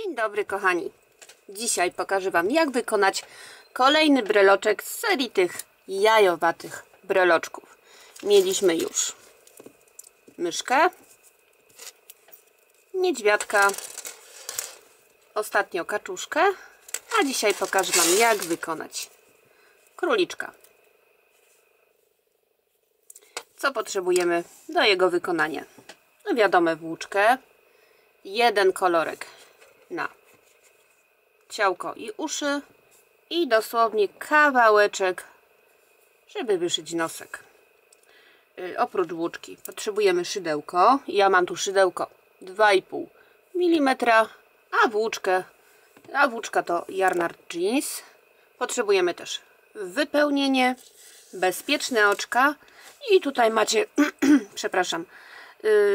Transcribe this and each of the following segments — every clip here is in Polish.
Dzień dobry kochani. Dzisiaj pokażę Wam, jak wykonać kolejny breloczek z serii tych jajowatych breloczków. Mieliśmy już myszkę, niedźwiadka, ostatnio kaczuszkę, a dzisiaj pokażę Wam, jak wykonać króliczka. Co potrzebujemy do jego wykonania? No wiadomo, włóczkę, jeden kolorek na ciałko i uszy i dosłownie kawałeczek, żeby wyszyć nosek. Oprócz włóczki potrzebujemy szydełko. Ja mam tu szydełko 2,5 mm, a włóczka to Yarnard Jeans. Potrzebujemy też wypełnienie, bezpieczne oczka i tutaj macie przepraszam,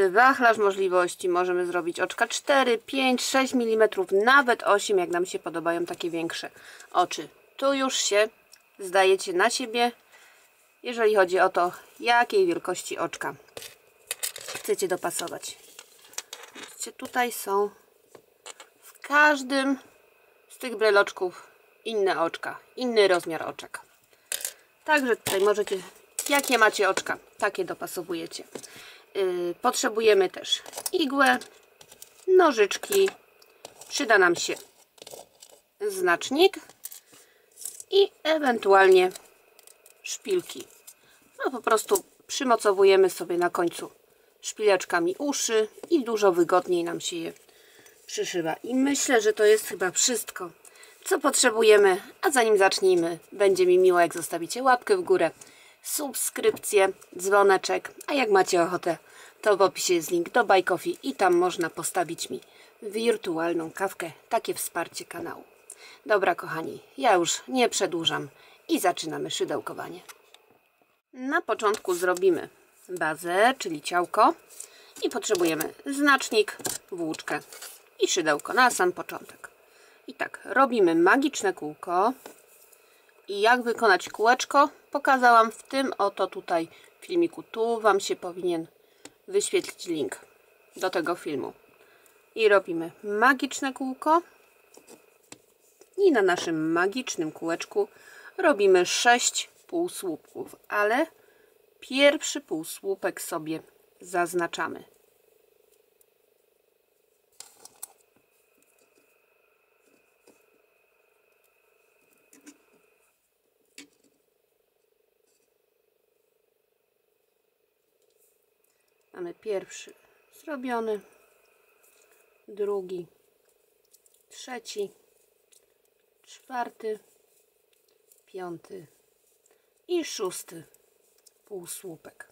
wachlarz możliwości. Możemy zrobić oczka 4, 5, 6 mm, nawet 8, jak nam się podobają takie większe oczy. Tu już się zdajecie na siebie, jeżeli chodzi o to, jakiej wielkości oczka chcecie dopasować. Widzicie, tutaj są w każdym z tych breloczków inne oczka, inny rozmiar oczek. Także tutaj możecie, jakie macie oczka, takie dopasowujecie. Potrzebujemy też igłę, nożyczki, przyda nam się znacznik i ewentualnie szpilki. No po prostu przymocowujemy sobie na końcu szpileczkami uszy i dużo wygodniej nam się je przyszywa. I myślę, że to jest chyba wszystko, co potrzebujemy. A zanim zacznijmy, będzie mi miło, jak zostawicie łapkę w górę, subskrypcję, dzwoneczek, a jak macie ochotę, to w opisie jest link do Buy Coffee i tam można postawić mi wirtualną kawkę, takie wsparcie kanału. Dobra kochani, ja już nie przedłużam i zaczynamy szydełkowanie. Na początku zrobimy bazę, czyli ciałko i potrzebujemy znacznik, włóczkę i szydełko na sam początek. I tak, robimy magiczne kółko. I jak wykonać kółeczko, pokazałam w tym oto tutaj filmiku. Tu Wam się powinien wyświetlić link do tego filmu. I robimy magiczne kółko. I na naszym magicznym kółeczku robimy 6 półsłupków, ale pierwszy półsłupek sobie zaznaczamy. Mamy pierwszy zrobiony, drugi, trzeci, czwarty, piąty i szósty półsłupek.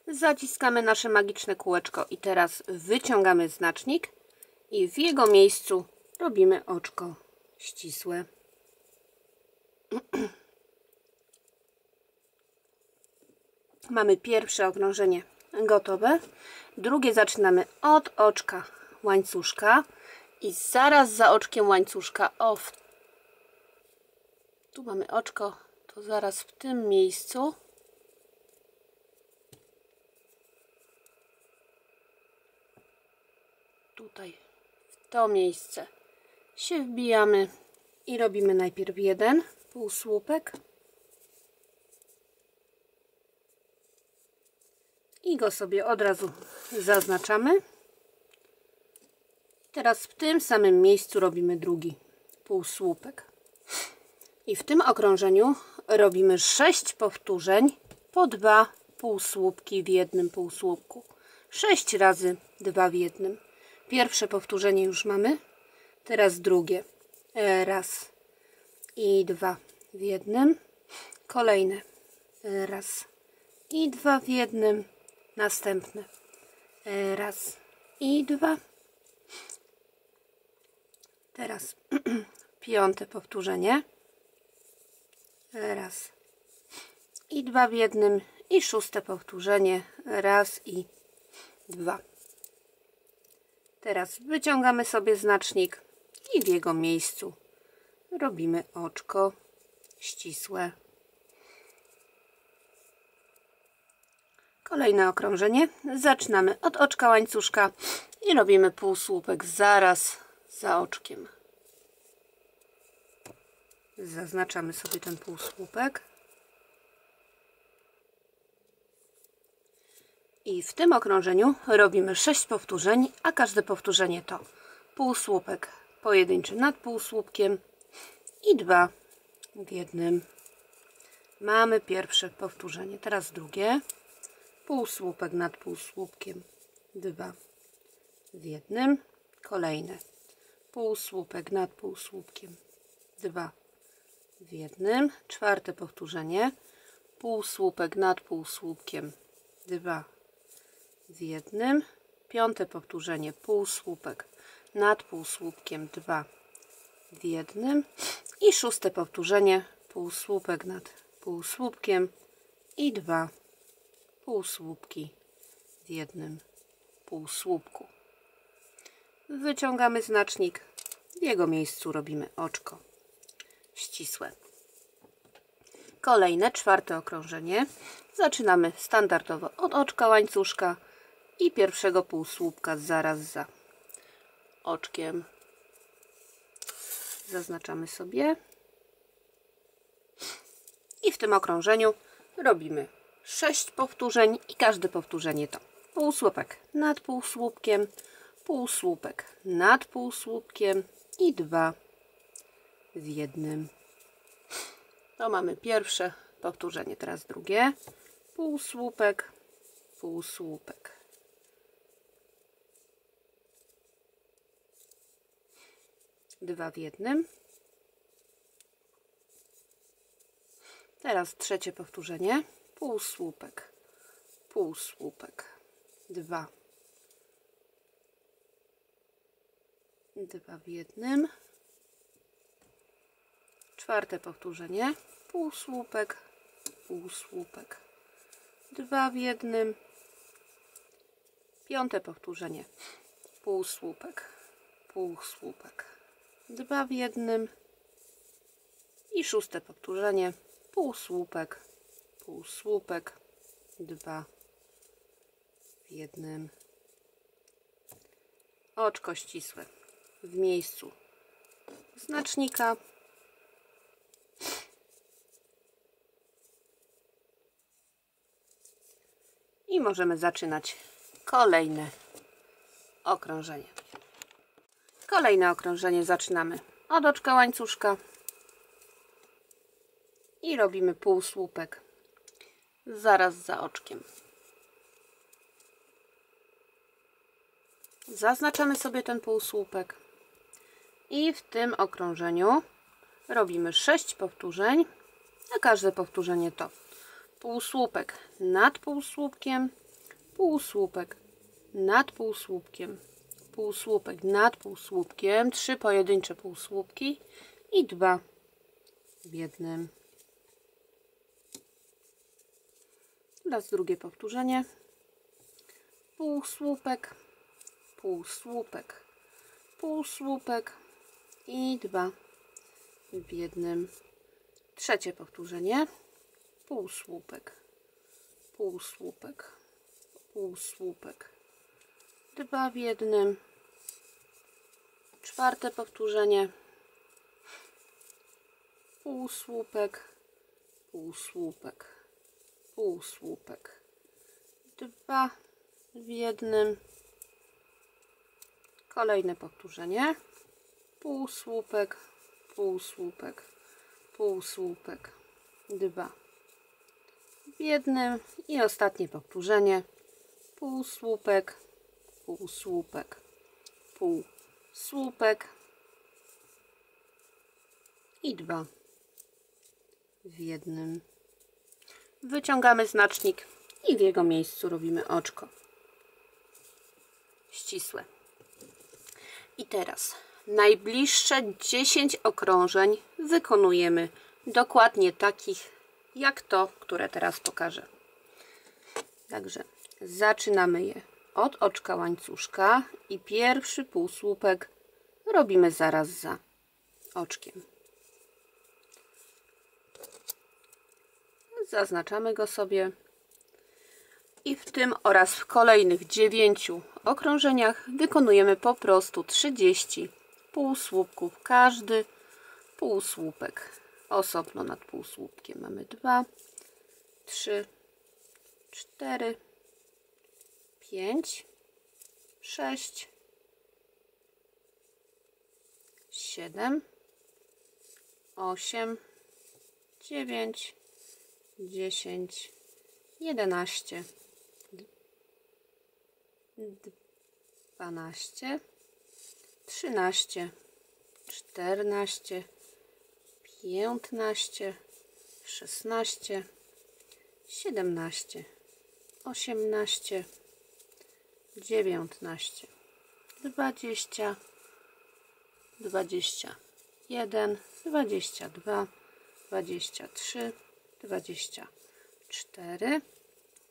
Zaciskamy nasze magiczne kółeczko i teraz wyciągamy znacznik i w jego miejscu robimy oczko ścisłe. Mamy pierwsze okrążenie gotowe. Drugie zaczynamy od oczka łańcuszka i zaraz za oczkiem łańcuszka, tu mamy oczko, to zaraz w tym miejscu tutaj w to miejsce się wbijamy i robimy najpierw jeden półsłupek i go sobie od razu zaznaczamy. Teraz w tym samym miejscu robimy drugi półsłupek. I w tym okrążeniu robimy 6 powtórzeń po 2 półsłupki w jednym półsłupku. 6 razy 2 w jednym. Pierwsze powtórzenie już mamy. Teraz drugie. Raz i 2 w jednym. Kolejne. Raz i 2 w jednym. Następne. Raz i 2. Teraz piąte powtórzenie. Raz i 2 w jednym. I szóste powtórzenie. Raz i 2. Teraz wyciągamy sobie znacznik i w jego miejscu robimy oczko ścisłe. Kolejne okrążenie. Zaczynamy od oczka łańcuszka i robimy półsłupek zaraz za oczkiem. Zaznaczamy sobie ten półsłupek. I w tym okrążeniu robimy 6 powtórzeń, a każde powtórzenie to półsłupek pojedynczy nad półsłupkiem i 2 w jednym. Mamy pierwsze powtórzenie, teraz drugie. Półsłupek nad półsłupkiem, 2 w jednym. Kolejne. Półsłupek nad półsłupkiem, 2 w jednym. Czwarte powtórzenie. Półsłupek nad półsłupkiem, 2 w jednym. Piąte powtórzenie. Półsłupek nad półsłupkiem, 2 w jednym. I szóste powtórzenie. Półsłupek nad półsłupkiem i 2 półsłupki w jednym półsłupku. Wyciągamy znacznik. W jego miejscu robimy oczko ścisłe. Kolejne, czwarte okrążenie. Zaczynamy standardowo od oczka łańcuszka i pierwszego półsłupka zaraz za oczkiem. Zaznaczamy sobie. I w tym okrążeniu robimy 6 powtórzeń i każde powtórzenie to półsłupek nad półsłupkiem, półsłupek nad półsłupkiem i 2 w jednym. To mamy pierwsze powtórzenie, teraz drugie. Półsłupek, półsłupek. Dwa w jednym. Teraz trzecie powtórzenie. Półsłupek, półsłupek, 2 w jednym. Czwarte powtórzenie. Półsłupek, półsłupek, 2 w jednym. Piąte powtórzenie. Półsłupek, półsłupek, 2 w jednym. I szóste powtórzenie. Półsłupek, półsłupek, 2 w jednym. Oczko ścisłe w miejscu znacznika. I możemy zaczynać kolejne okrążenie. Kolejne okrążenie zaczynamy od oczka łańcuszka i robimy półsłupek zaraz za oczkiem. Zaznaczamy sobie ten półsłupek i w tym okrążeniu robimy 6 powtórzeń, a każde powtórzenie to półsłupek nad półsłupkiem, półsłupek nad półsłupkiem, półsłupek nad półsłupkiem, 3 pojedyncze półsłupki i 2 w jednym. Teraz drugie powtórzenie. Półsłupek, półsłupek, półsłupek i 2 w jednym. Trzecie powtórzenie. Półsłupek, półsłupek, półsłupek, 2 w jednym. Czwarte powtórzenie. Półsłupek, półsłupek, półsłupek, 2 w jednym. Kolejne powtórzenie. Półsłupek, półsłupek, półsłupek, 2 w jednym. I ostatnie powtórzenie. Półsłupek, półsłupek, półsłupek i 2 w jednym. Wyciągamy znacznik i w jego miejscu robimy oczko ścisłe. I teraz najbliższe 10 okrążeń wykonujemy dokładnie takich jak to, które teraz pokażę. Także zaczynamy je od oczka łańcuszka i pierwszy półsłupek robimy zaraz za oczkiem. Zaznaczamy go sobie i w tym oraz w kolejnych 9 okrążeniach wykonujemy po prostu 30 półsłupków. Każdy półsłupek osobno nad półsłupkiem. Mamy 2, 3, 4, 5, 6, 7, 8, 9, 10, 11, 12, 13, 14, 15, 16, 17, 18, 19, 20, 21, 22, 23, 24,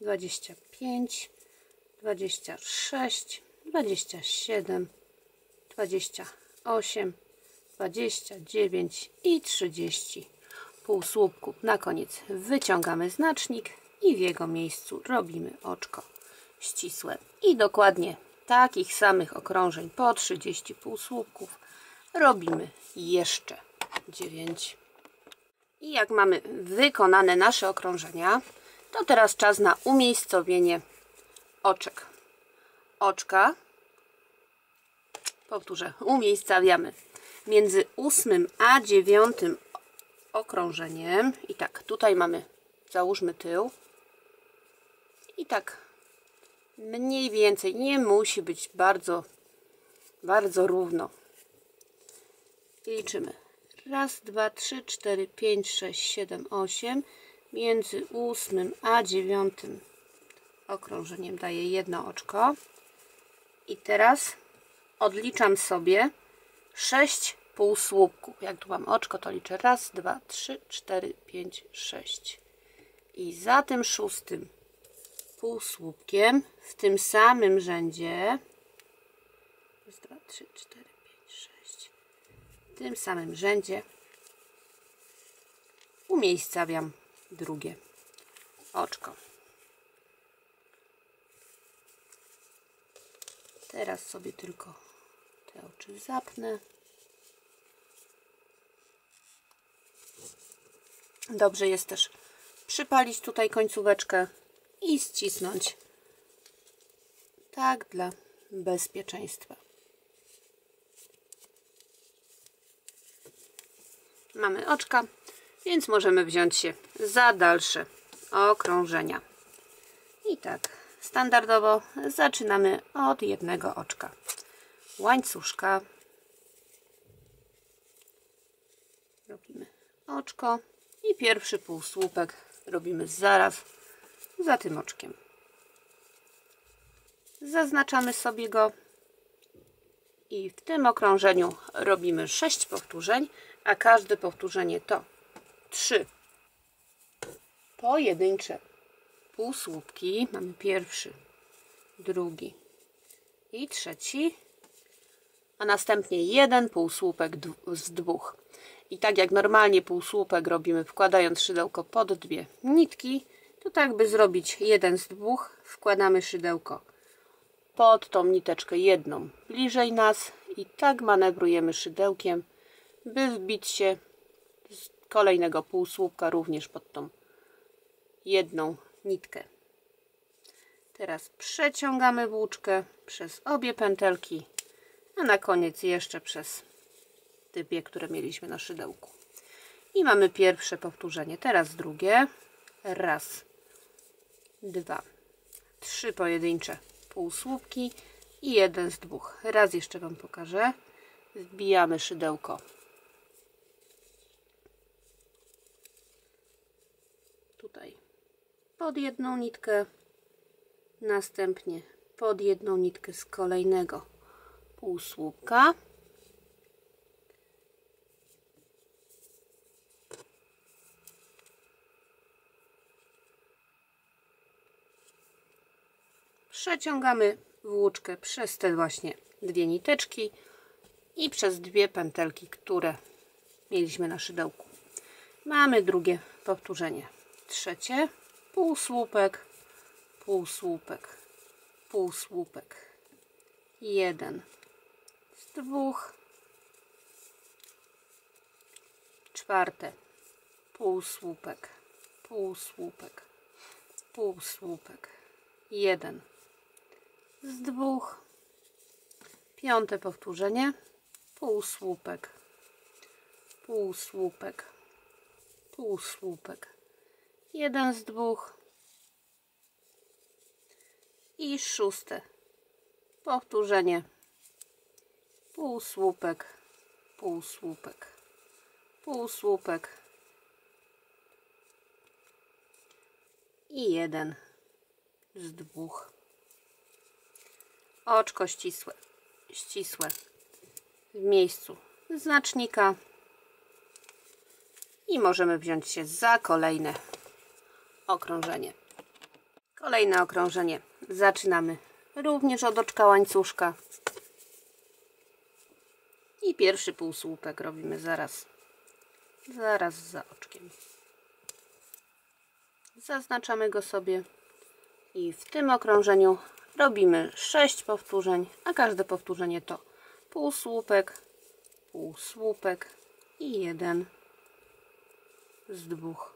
25, 26, 27, 28, 29 i 30 półsłupków. Na koniec wyciągamy znacznik i w jego miejscu robimy oczko ścisłe. I dokładnie takich samych okrążeń po 30 półsłupków robimy jeszcze 9. I jak mamy wykonane nasze okrążenia, to teraz czas na umiejscowienie oczek. Oczka, powtórzę, umiejscawiamy między 8 a 9 okrążeniem. I tak, tutaj mamy, załóżmy tył. I tak mniej więcej, nie musi być bardzo równo. I liczymy. 1, 2, 3, 4, 5, 6, 7, 8. Między 8 a 9 okrążeniem daję jedno oczko. I teraz odliczam sobie 6 półsłupków. Jak tu mam oczko, to liczę 1, 2, 3, 4, 5, 6. I za tym 6 półsłupkiem w tym samym rzędzie 1, 2, 3, 4, 5, 6. W tym samym rzędzie umiejscawiam drugie oczko. Teraz sobie tylko te oczy zapnę. Dobrze jest też przypalić tutaj końcóweczkę i ścisnąć. Tak dla bezpieczeństwa. Mamy oczka, więc możemy wziąć się za dalsze okrążenia. I tak, standardowo zaczynamy od jednego oczka. Łańcuszka. Robimy oczko i pierwszy półsłupek robimy zaraz za tym oczkiem. Zaznaczamy sobie go i w tym okrążeniu robimy 6 powtórzeń, a każde powtórzenie to 3 pojedyncze półsłupki. Mamy pierwszy, drugi i trzeci, a następnie jeden półsłupek z dwóch. I tak jak normalnie półsłupek robimy wkładając szydełko pod dwie nitki, to tak by zrobić jeden z dwóch, wkładamy szydełko pod tą niteczkę jedną bliżej nas i tak manewrujemy szydełkiem, by wbić się z kolejnego półsłupka również pod tą jedną nitkę. Teraz przeciągamy włóczkę przez obie pętelki, a na koniec jeszcze przez dwie, które mieliśmy na szydełku. I mamy pierwsze powtórzenie. Teraz drugie. 1, 2, 3 pojedyncze półsłupki i jeden z dwóch. Raz jeszcze Wam pokażę. Wbijamy szydełko tutaj pod jedną nitkę, następnie pod jedną nitkę z kolejnego półsłupka. Przeciągamy włóczkę przez te właśnie dwie niteczki i przez dwie pętelki, które mieliśmy na szydełku. Mamy drugie powtórzenie. Trzecie, półsłupek, półsłupek, półsłupek. Jeden z dwóch czwarte, półsłupek, półsłupek, półsłupek, 1 z 2, piąte powtórzenie, półsłupek, półsłupek, półsłupek, 1 z 2 i szóste powtórzenie, półsłupek, półsłupek, półsłupek i 1 z 2. Oczko ścisłe, ścisłe w miejscu znacznika i możemy wziąć się za kolejne okrążenie. Kolejne okrążenie zaczynamy również od oczka łańcuszka i pierwszy półsłupek robimy zaraz za oczkiem. Zaznaczamy go sobie i w tym okrążeniu robimy 6 powtórzeń, a każde powtórzenie to półsłupek, półsłupek i 1 z 2.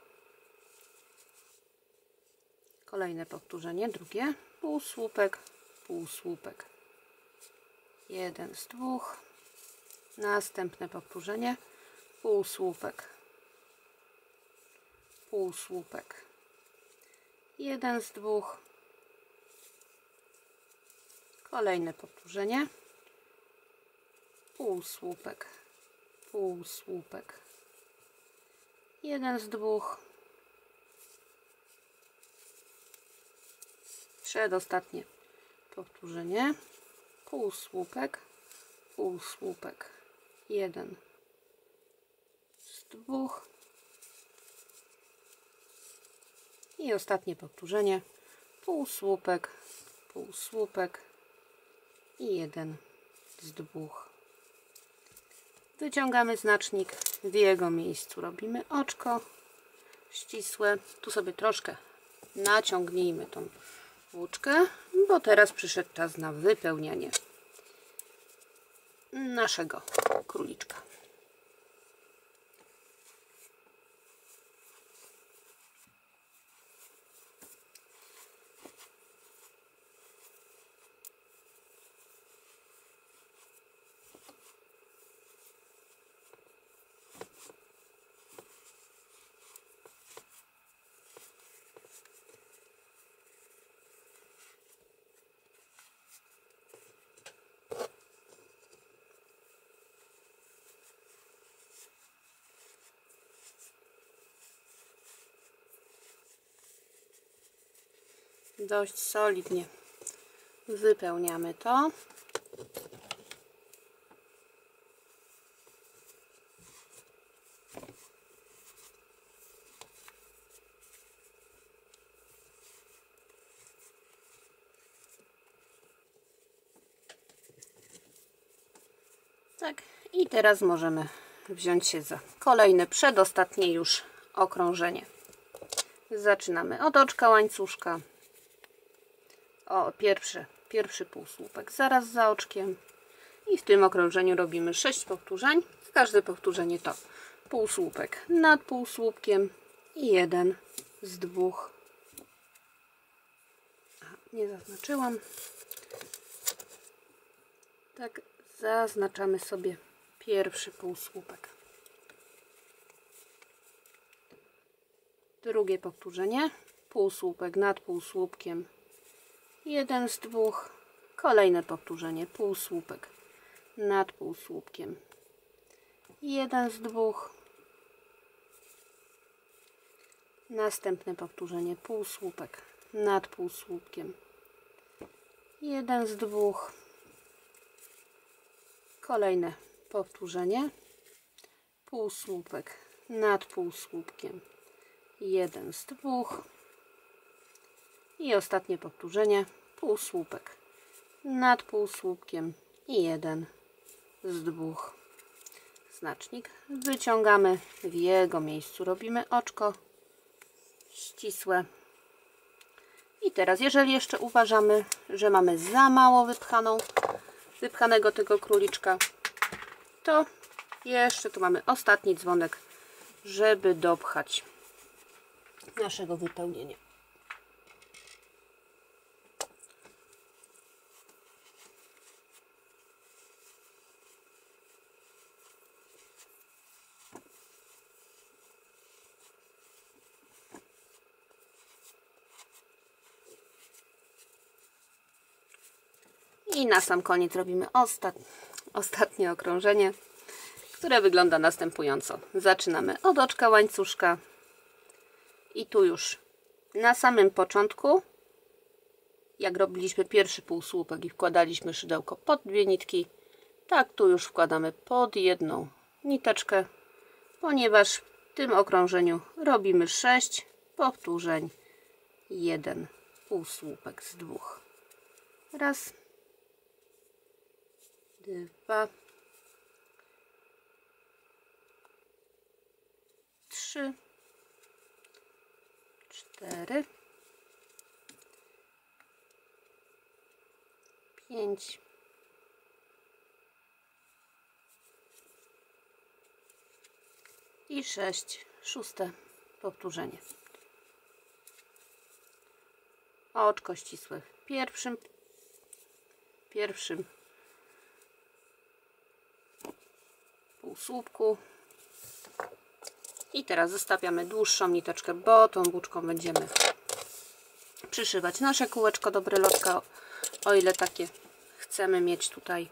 Kolejne powtórzenie, drugie, półsłupek, półsłupek, 1 z 2. Następne powtórzenie, półsłupek, półsłupek, 1 z 2. Kolejne powtórzenie, półsłupek, półsłupek, 1 z 2. Przedostatnie powtórzenie, półsłupek, półsłupek, 1 z 2 i ostatnie powtórzenie, półsłupek, półsłupek i 1 z 2. Wyciągamy znacznik, w jego miejscu robimy oczko ścisłe. Tu sobie troszkę naciągnijmy tą włóczkę, bo teraz przyszedł czas na wypełnianie naszego króliczka. Dość solidnie wypełniamy to. Tak, i teraz możemy wziąć się za kolejne, przedostatnie już okrążenie. Zaczynamy od oczka łańcuszka. O, pierwszy półsłupek zaraz za oczkiem i w tym okrążeniu robimy 6 powtórzeń. Każde powtórzenie to półsłupek nad półsłupkiem i 1 z 2. Nie zaznaczyłam. Tak, zaznaczamy sobie pierwszy półsłupek. Drugie powtórzenie, półsłupek nad półsłupkiem, 1 z 2. Kolejne powtórzenie, półsłupek nad półsłupkiem, 1 z 2. Następne powtórzenie, półsłupek nad półsłupkiem, 1 z 2. Kolejne powtórzenie, półsłupek nad półsłupkiem, 1 z 2. I ostatnie powtórzenie, półsłupek nad półsłupkiem i 1 z 2. Znacznik wyciągamy, w jego miejscu robimy oczko ścisłe. I teraz, jeżeli jeszcze uważamy, że mamy za mało wypchanego tego króliczka, to jeszcze tu mamy ostatni dzwonek żeby dopchać naszego wypełnienia. I na sam koniec robimy ostatnie okrążenie, które wygląda następująco. Zaczynamy od oczka łańcuszka i tu już na samym początku, jak robiliśmy pierwszy półsłupek i wkładaliśmy szydełko pod 2 nitki, tak tu już wkładamy pod 1 niteczkę, ponieważ w tym okrążeniu robimy 6 powtórzeń, 1 półsłupek z 2. Raz, 2, 3, 4, 5, 6. 6. powtórzenie. Oczko ścisłe w pierwszym półsłupku. I teraz zostawiamy dłuższą niteczkę, bo tą włóczką będziemy przyszywać nasze kółeczko do brylotka, o ile takie chcemy mieć tutaj.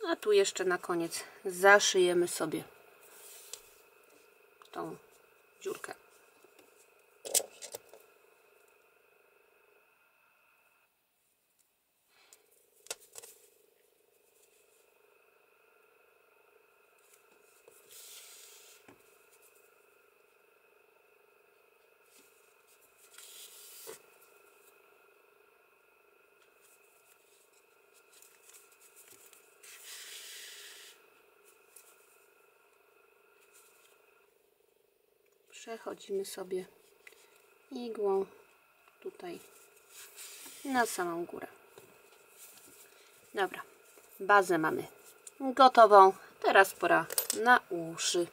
A tu jeszcze na koniec zaszyjemy sobie tą dziurkę. Przechodzimy sobie igłą tutaj na samą górę. Dobra, bazę mamy gotową. Teraz pora na uszy.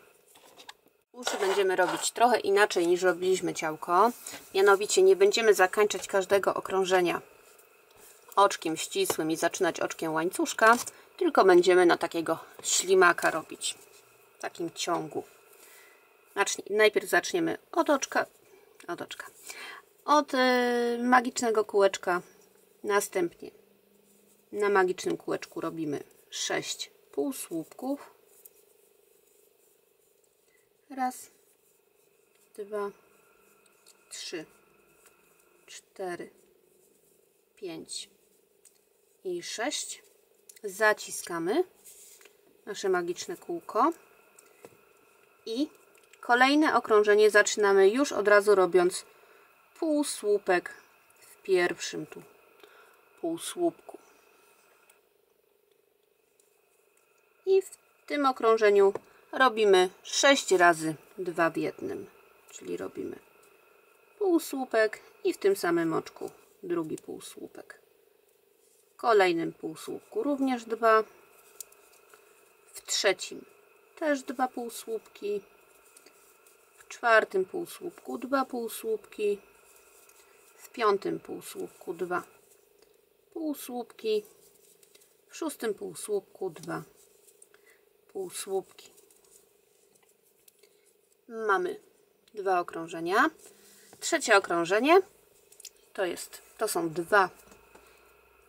Uszy będziemy robić trochę inaczej niż robiliśmy ciałko. Mianowicie nie będziemy zakańczać każdego okrążenia oczkiem ścisłym i zaczynać oczkiem łańcuszka, tylko będziemy na takiego ślimaka robić w takim ciągu. Najpierw zaczniemy od magicznego kółeczka, następnie na magicznym kółeczku robimy 6 półsłupków. Raz, 2, 3, 4, 5 i 6. Zaciskamy nasze magiczne kółko i kolejne okrążenie zaczynamy już od razu robiąc półsłupek w pierwszym tu półsłupku. I w tym okrążeniu robimy 6 razy 2 w jednym, czyli robimy półsłupek i w tym samym oczku drugi półsłupek. W kolejnym półsłupku również 2, w trzecim też 2 półsłupki, w czwartym półsłupku 2 półsłupki, w piątym półsłupku 2 półsłupki, w szóstym półsłupku 2 półsłupki. Mamy 2 okrążenia. Trzecie okrążenie to są 2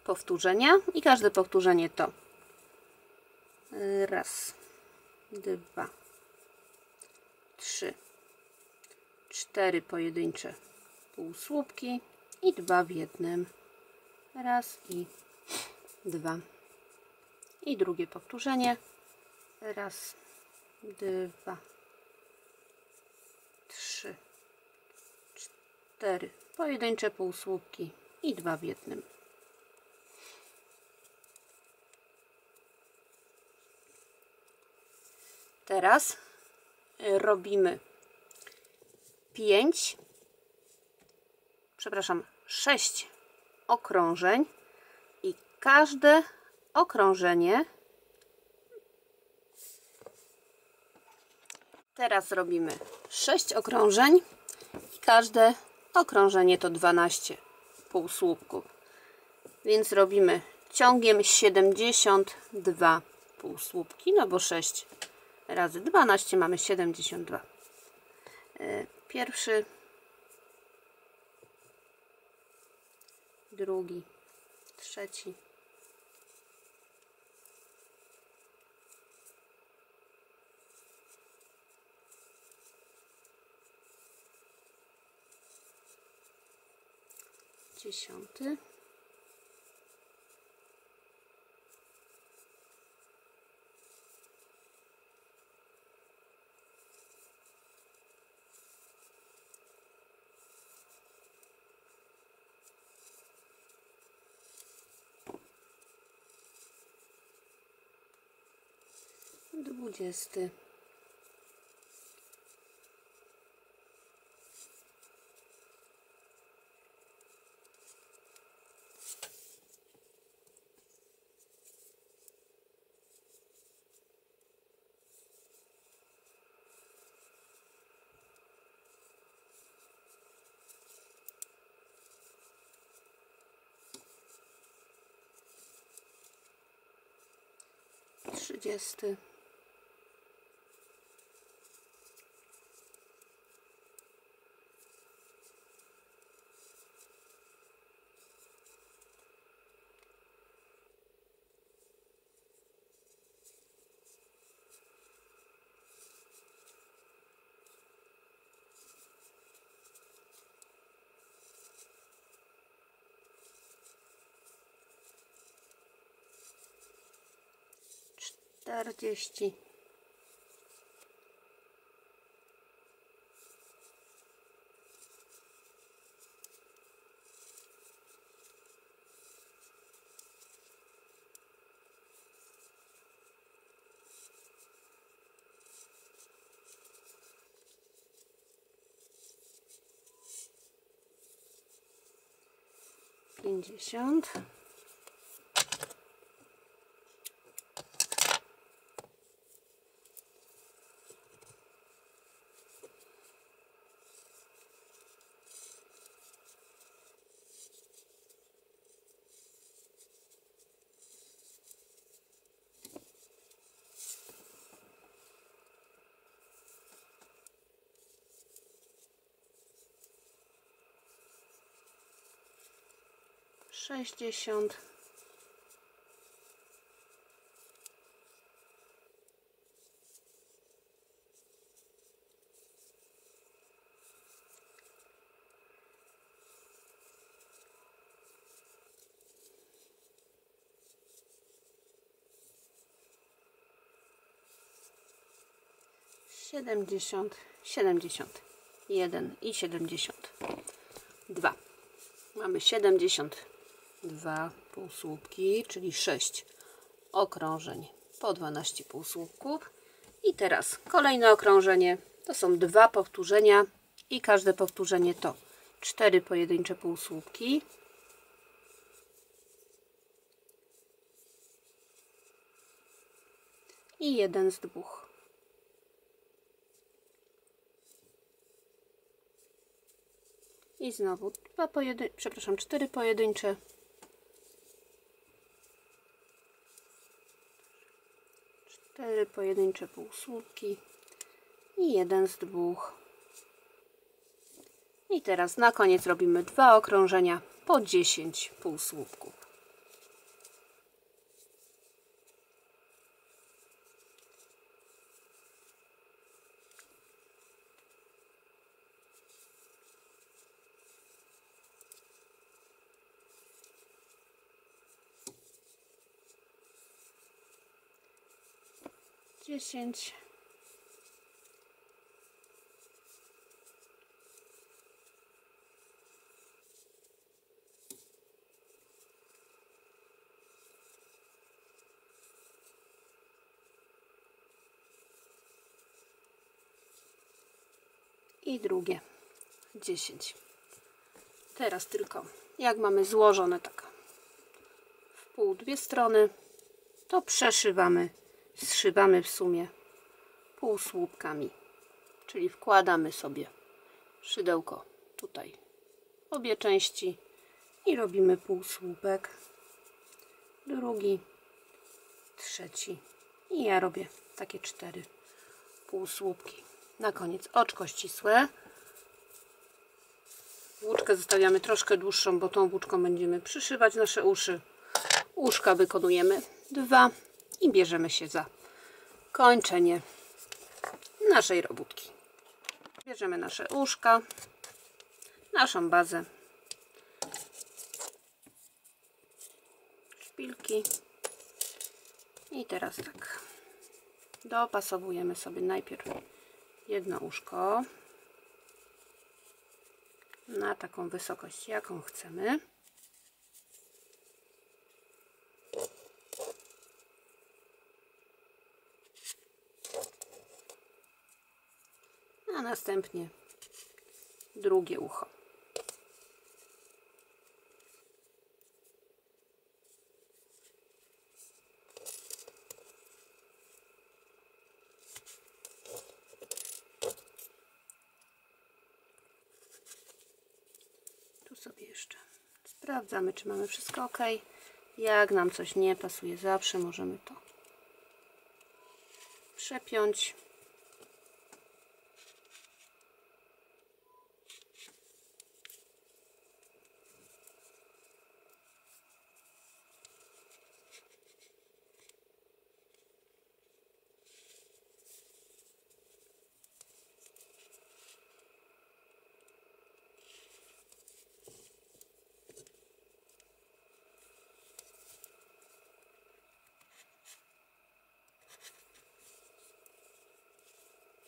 powtórzenia i każde powtórzenie to raz, 2, 3, 4 pojedyncze półsłupki i 2 w jednym. Raz i 2. I drugie powtórzenie. Raz, 2, 3, 4 pojedyncze półsłupki i 2 w jednym. Teraz robimy 6 okrążeń i każde okrążenie Teraz robimy 6 okrążeń i każde okrążenie to 12 półsłupków. Więc robimy ciągiem 72 półsłupki, no bo 6 razy 12 mamy 72. Pierwszy, drugi, trzeci, dziesiąty, dwudziesty, 30, 40, 50, 60, 70, 71 i 72. Mamy 72 półsłupki, czyli 6 okrążeń po 12 półsłupków. I teraz kolejne okrążenie to są 2 powtórzenia i każde powtórzenie to 4 pojedyncze półsłupki. I jeden z dwóch. I znowu 4 pojedyncze. Cztery pojedyncze półsłupki i jeden z dwóch. I teraz na koniec robimy 2 okrążenia po 10 półsłupków. Dziesięć, i drugie 10. Teraz tylko jak mamy złożone tak w pół dwie strony, to przeszywamy, zszywamy w sumie półsłupkami czyli wkładamy sobie szydełko tutaj w obie części i robimy półsłupek, drugi, trzeci i ja robię takie 4 półsłupki. Na koniec oczko ścisłe. Włóczkę zostawiamy troszkę dłuższą, bo tą włóczką będziemy przyszywać nasze uszy. Uszka wykonujemy 2 i bierzemy się za kończenie naszej robótki. Bierzemy nasze uszka, naszą bazę, szpilki i teraz tak dopasowujemy sobie najpierw jedno uszko na taką wysokość, jaką chcemy. A następnie drugie ucho. Tu sobie jeszcze sprawdzamy, czy mamy wszystko ok. Jak nam coś nie pasuje, zawsze możemy to przepiąć.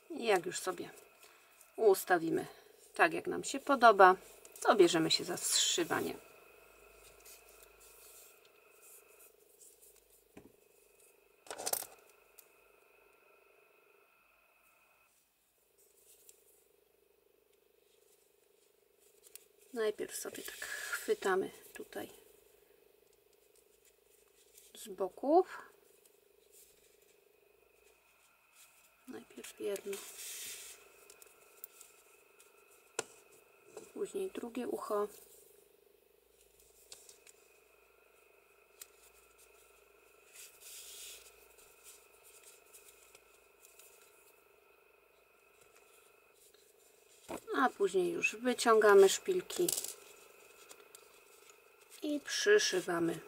I jak już sobie ustawimy tak, jak nam się podoba, to bierzemy się za zszywanie. Najpierw sobie tak chwytamy tutaj z boków. Najpierw jedno, później drugie ucho. A później już wyciągamy szpilki i przyszywamy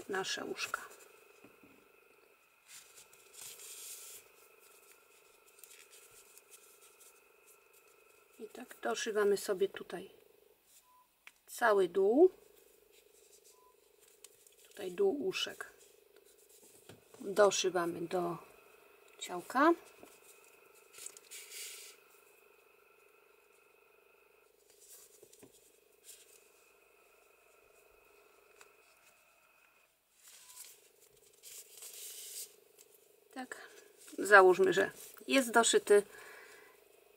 nasze uszka. I tak doszywamy sobie tutaj cały dół, tutaj dół uszek doszywamy do ciałka. Tak, załóżmy, że jest doszyty,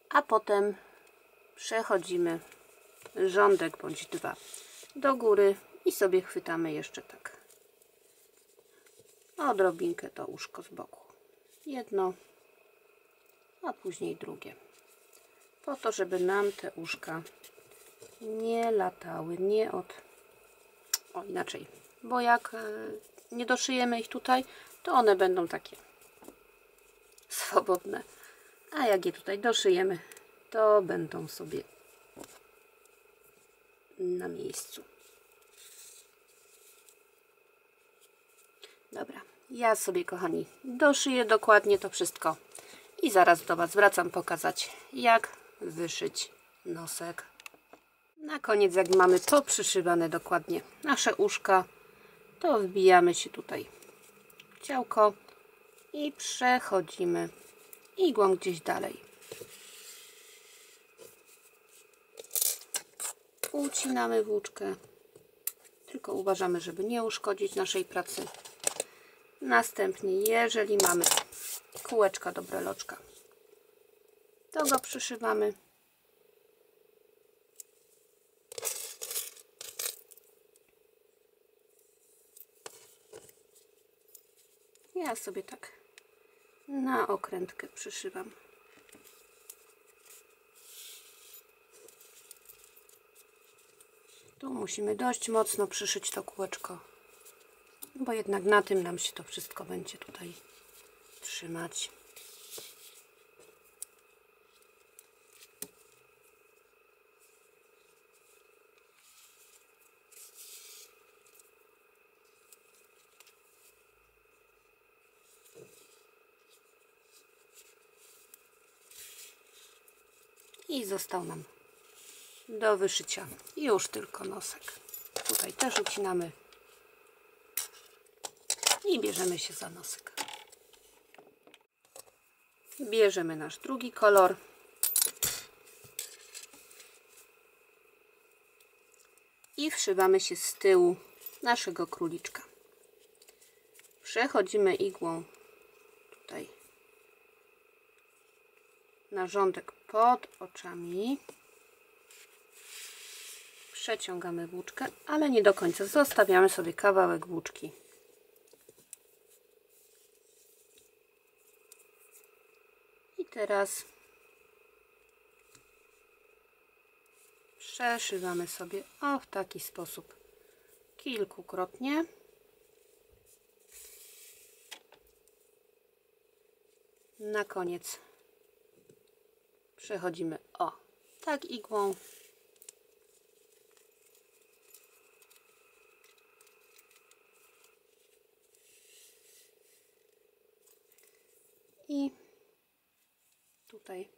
a potem przechodzimy rządek bądź 2 do góry i sobie chwytamy jeszcze tak odrobinkę to uszko z boku. Jedno, a później drugie. Po to, żeby nam te uszka nie latały, inaczej, bo jak nie doszyjemy ich tutaj, to one będą takie swobodne, a jak je tutaj doszyjemy, to będą sobie na miejscu. Dobra, ja sobie, kochani, doszyję dokładnie to wszystko i zaraz do Was wracam pokazać, jak wyszyć nosek. Na koniec, jak mamy poprzyszywane dokładnie nasze uszka, to wbijamy się tutaj w ciałko i przechodzimy igłą gdzieś dalej. Ucinamy włóczkę, tylko uważamy, żeby nie uszkodzić naszej pracy. Następnie, jeżeli mamy kółeczka do breloczka, to go przyszywamy. Ja sobie tak Na okrętkę przyszywam. Tu musimy dość mocno przyszyć to kółeczko, bo jednak na tym nam się to wszystko będzie tutaj trzymać. I został nam do wyszycia już tylko nosek. Tutaj też ucinamy i bierzemy się za nosek. Bierzemy nasz drugi kolor i wszywamy się z tyłu naszego króliczka. Przechodzimy igłą tutaj narządek pod oczami. Przeciągamy włóczkę, ale nie do końca. Zostawiamy sobie kawałek włóczki. I teraz przeszywamy sobie w taki sposób kilkukrotnie. Na koniec przechodzimy tak igłą. I tutaj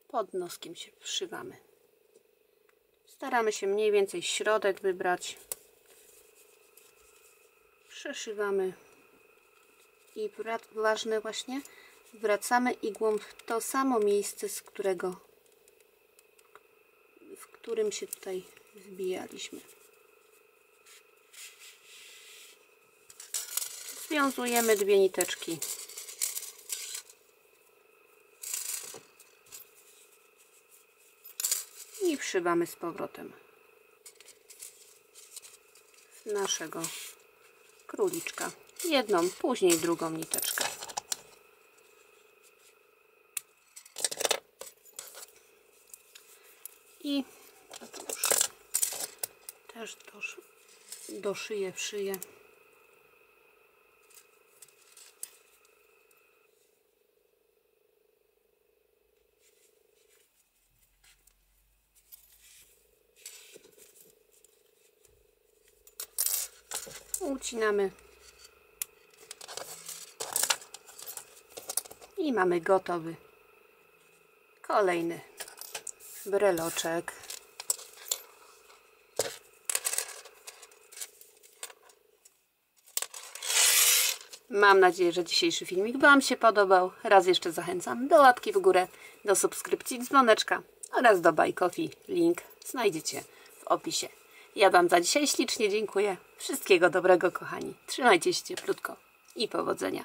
pod noskiem się wszywamy. Staramy się mniej więcej środek wybrać. Przeszywamy i ważne właśnie, wracamy igłą w to samo miejsce, w którym się tutaj wbijaliśmy. Związujemy dwie niteczki. I wszywamy z powrotem w naszego króliczka. Jedną, później drugą niteczkę. I też doszyję w szyję. Ucinamy i mamy gotowy kolejny breloczek. Mam nadzieję, że dzisiejszy filmik Wam się podobał. Raz jeszcze zachęcam do łapki w górę, do subskrypcji, dzwoneczka oraz do Buy Coffee. Link znajdziecie w opisie. Ja Wam za dzisiaj ślicznie dziękuję. Wszystkiego dobrego, kochani. Trzymajcie się cieplutko i powodzenia.